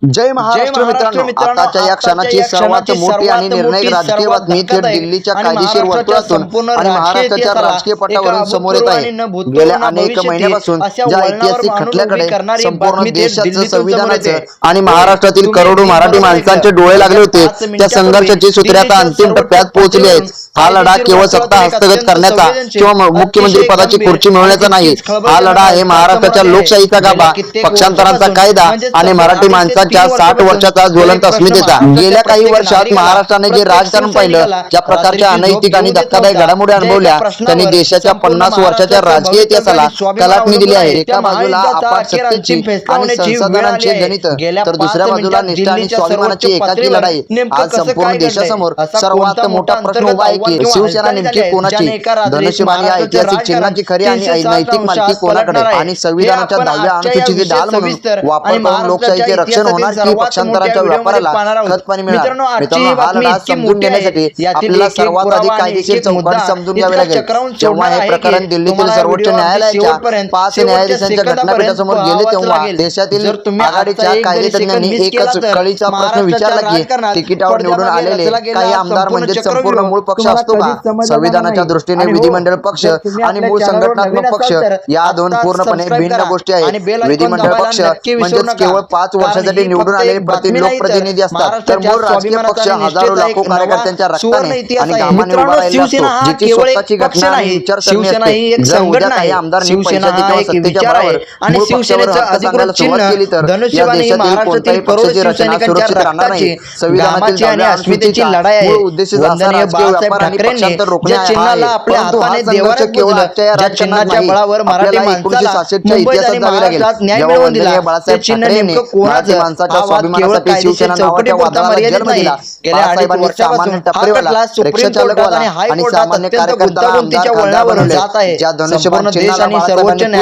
जय महाराष्ट्र मित्रांनो, आताच्या या क्षणाची सर्वात मोठी आणि निर्णायक राजकीय बातमी थेट दिल्लीच्या कायदेशीर वर्तुळातून आणि महाराष्ट्राच्या राजकीय पटावरून समोर येत आहे। गेल्या अनेक महिन्यापासून ज्या ऐतिहासिक खटल्याकडे संपूर्ण देशाचं संविधानाचं आणि महाराष्ट्रातील करोडो मराठी माणसांचे डोळे लागले होते, त्या संघर्षाची सूत्रे आता अंतिम टप्प्यात पोहोचली आहेत। हा लढा केवळ सत्ता हस्तगत करण्याचा किंवा मुख्यमंत्री पदाची खुर्ची मिळवण्याचा नाही, हा लढा आहे महाराष्ट्राच्या लोकशाहीचा गाभा, पक्षांतरांचा कायदा आणि मराठी माणसांच्या 60 वर्षाचा ज्वलंत अस्मितेचा। गेल्या काही वर्षात महाराष्ट्राने जे राजकारण पाहिलं, ज्या प्रकारच्या अनैतिक आणि धक्कादायक घडामोडी अनुभवल्या, त्यांनी देशाच्या 50 वर्षाच्या राजकीय इतिहासाला कलाटणी दिली आहे। एका बाजूला अफाट सत्तेची आणि संसाधनांची गणित, तर दुसऱ्या बाजूला निष्ठा आणि स्वाभिमानाची एकाकी लढाई। आज संपूर्ण देशासमोर सर्वात मोठा प्रश्न उभा आहे की शिवसेना नेमकी कोणाची? धनुष्यबाण या ऐतिहासिक चिन्हाची खरी आणि नैतिक मालकी कोणाकडे? आणि संविधानाच्या 10व्या अनुसूचीचे ढाल म्हणून वापर करून लोकशाहीचे रक्षण होणार की पक्षांतराच्या व्यापाराला खतपाणी मिळणार? मित्रांनो, हा लढा समजून घेण्यासाठी आपल्याला सर्वात आधी कायदेशीर चौकट समजून घ्यावी लागेल। जेव्हा हे प्रकरण दिल्लीतील सर्वोच्च न्यायालयाच्या 5 न्यायाधीशांच्या घटनापीठासमोर गेले, तेव्हा देशातील आघाडीच्या कायदेतज्ञांनी एकच कळीचा प्रश्न विचारला की तिकिटावर निवडून आलेले काही आमदार म्हणजे संपूर्ण मूळ पक्ष असतो का? संविधानाच्या दृष्टीने विधिमंडळ पक्ष आणि मूळ संघटनात्मक पक्ष या दोन पूर्णपणे भिन्न गोष्टी आहेत। विधिमंडळ पक्ष म्हणजे केवळ 5 वर्षासाठी निवडून आलेले लोकप्रतिनिधी असतात, तर मूळ राजकीय पक्ष हजारो लाखो कार्यकर्त्यांच्या रक्ताने आणि घामाने उभा राहिला असतो, जिची स्वतःची घटना आणि विचारसरणी असते। जर उद्या काही आमदारांनी पैशाची किंवा सत्तेच्या बळावर मूळ पक्षावर हक्क सांगायला सुरुवात केली तर या देशातील कोणत्याही पक्षाची रचना सुरक्षित राहणार नाही। संविधानातील 10व्या अनुसूचीचा मूळ उद्देश असा राजकीय व्यापार आणि पक्षांतर रोखणे आहे, परंतु हा संघर्ष केवळ आजच्या या राजकारणात नाही, आपल्याला 1966च्या इतिहासात जावे लागेल, जेव्हा वंदनीय बाळासाहेब ठाकरेंनी मराठी माणसाच्या स्वाभिमानासाठी शिवसेना नावाच्या वादळाला जन्म दिला। बाळासाहेबांनी सामान्य टपरीवाला, रिक्षाचालकवाला आणि सामान्य कार्यकर्त्याला आमदार खासदार बनवले। ज्या धनुष्यबाण चिन्हाला बाळासाहेबांनी पूजले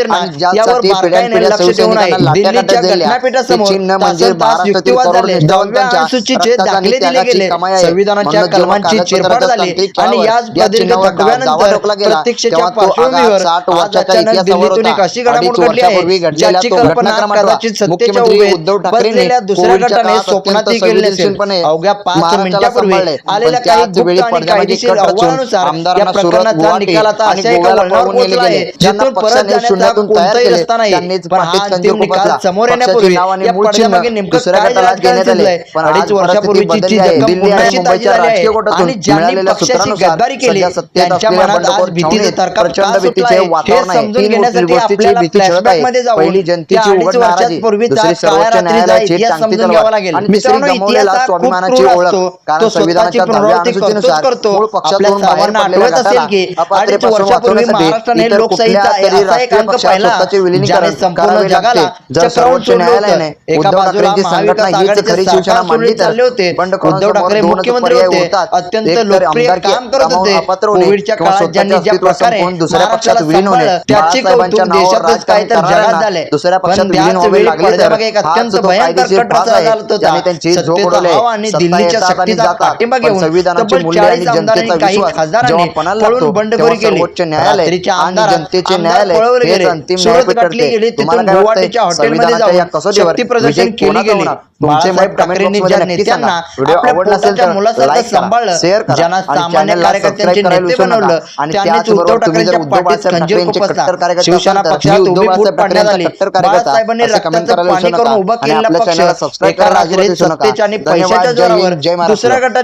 आणि ज्यासाठी पिढ्यानपिढ्या सैनिकांना लाट्या काढत दिल्या, ते चिन्ह म्हणजे महाराष्ट्रातील करोडो निष्ठावंतांच्या रक्ताचा आणि त्यागाची कमाई आहे। संविधानाच्या कलमांची चिरफाड झाली आणि याच प्रदीर्घ थकव्यानंतर प्रत्यक्षाच्या पार्श्वभूमीवर 60 वर्षाच्या इतिहासावर होता। अशी घडामोड घडली आहे ज्याची कल्पना कदाचित सत्तेच्या उद्धव ठाकरेंनी दुसऱ्या गटाने स्वप्नातही केली नसेल। अवघ्या 5 मिनिटांपूर्वी आलेल्या काही गुप्त आणि कायदेशीर अहवालानुसार या प्रकरणाचा निकाल आता अशा एका वळणावर पोहोचला आहे जिथून परत जाण्याचा कोणताही रस्ता नाही। पण हा अंतिम निकाल समोर येण्यापूर्वी या पडद्यामागे नेमकं काय राजकारण चाललंय? 2.5 वर्षापूर्वीची जी रक्कम पुन्हा ताजी झाली आहे आणि ज्यांनी पक्षाची गद्दारी केली त्यांच्या मनात आज भीतीचे तर्कात का सुटला आहे हे समजून घेण्यासाठी आपल्याला फ्लॅशबॅकमध्ये जाऊन जनतेची उघड नाराजी, दुसरी सर्वोच्च न्यायालयाची समजून घ्यावा लागेल। मित्रांनो, इतिहास स्वाभिमानाची ओळख, कारण संविधानाच्या 10व्या अनुसूचीनुसार मूळ पक्षातून बाहेर पडलेल्या गटाला 2.5 वर्षापूर्वी महाराष्ट्राने लोकशाहीचा असा एक अंक पाहिला ज्याने संपूर्ण जगाला जर सर्वोच्च न्यायालयाने एका बाजूला महाविकास आघाडीचे सरकार मांडली चालले होते, उद्धव ठाकरे मुख्यमंत्री होते, अत्यंत लोकप्रिय काम करत होते, कोविडच्या काळात ज्यांनी ज्या प्रकारे दुसऱ्या पक्षात विलीन होणे त्याची कौतुक देशातच काय तर जगात झाले, दुसऱ्या पक्षात विलीन व्हावे लागले तर एक अत्यंत भयंकर कट रचना झाला होता। सत्तेचा हाव आणि दिल्लीच्या शक्तीचा पाठिंबा घेऊन संविधानाचे मूल्य आणि जनतेचा विश्वास जेव्हा पणाला लागतो, बंडखोरी केली, सर्वोच्च न्यायालय आणि जनतेचे न्यायालय हे अंतिम न्यायपीठ ठरते। तुम्हाला काय वाटतं? संविधानाच्या या कसोटीवर विजय कोणाचा होणार? तुमचे मत कमेंट बॉक्समध्ये नक्की सांगा। व्हिडिओ आवडला असेल तर लाईक करा, शेअर करा आणि चॅनलला सबस्क्राइब करायला विसरू नका। आणि त्याचबरोबर तुम्ही जर उद्धव बाळासाहेब ठाकरेंचे कट्टर कार्यकर्ते असाल तर उद्धव बाळासाहेब ठाकरेंचे कट्टर कार्यकर्ता असं कमेंट करायला विसरू नका आणि आपल्या चॅनलला सबस्क्राइब करायला विसरू नका। धन्यवाद। जय हिंद, जय महाराष्ट्र।